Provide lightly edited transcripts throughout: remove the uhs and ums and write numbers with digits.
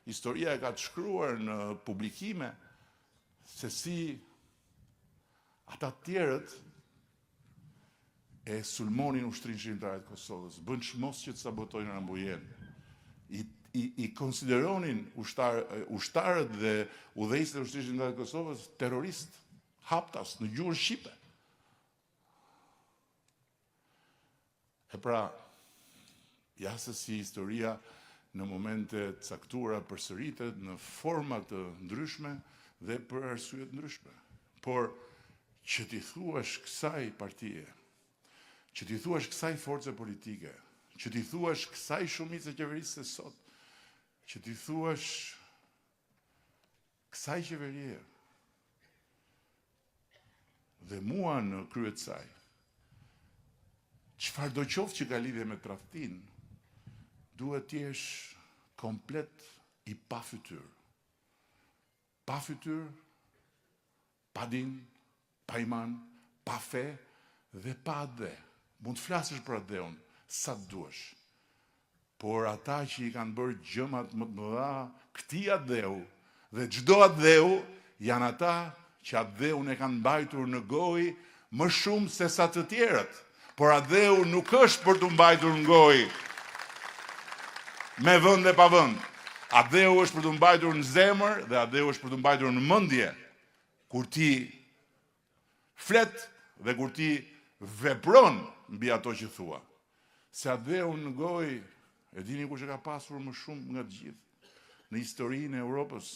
historia e ka të shkruar në publikime se si ata tjerët e sulmonin ushtrinë shqiptare të Kosovës, bën çmos që të sabotojnë Rambujen. I konsideronin ushtarët dhe udhëheqësit e ushtrisë shqiptare të Kosovës terroristë, haptas në gjuhën shqipe. E pra, ja se si historia në momente të caktuara përsëritet në forma të ndryshme dhe për arsye të ndryshme. Por që t'i thuash kësaj partije, që t'i thuash kësaj force politike, që t'i thuash kësaj shumice qeverisë së sot, që t'i thuash kësaj qeverie dhe mua në krye të saj, çfarë do qoftë që ka lidhje me tradhtin, duhet t'jesh komplet i pa fytyr. Pa fytyr, pa din, pa iman, pa fe dhe pa ade. Mund të flasësh për adeun sa të duash. Por ata që i kanë bërë gjëmat më të mëdha këtij adeu dhe çdo adeu janë ata që adeun e kanë mbajtur në gojë më shumë se sa të tjerët. Por adeu nuk është për të mbajtur në gojë me vend e pa vend. Adeu është për të mbajtur në zemër dhe adeu është për të mbajtur në mendje kur ti flet dhe kur ti vepron mbi ato që thua. Se adeu në gojë, e dini kush e ka pasur më shumë nga të gjithë në historinë e Europës.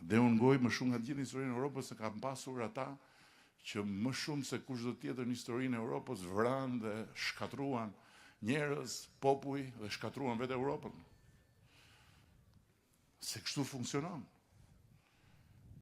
Adeu në gojë më shumë nga të gjithë në historinë e Europës se kanë pasur ata që më shumë se kushdo tjetër në historinë e Europës vranë dhe shkatruan njerëz, popull dhe shkatruan vetë Europën. Se kështu funksionon.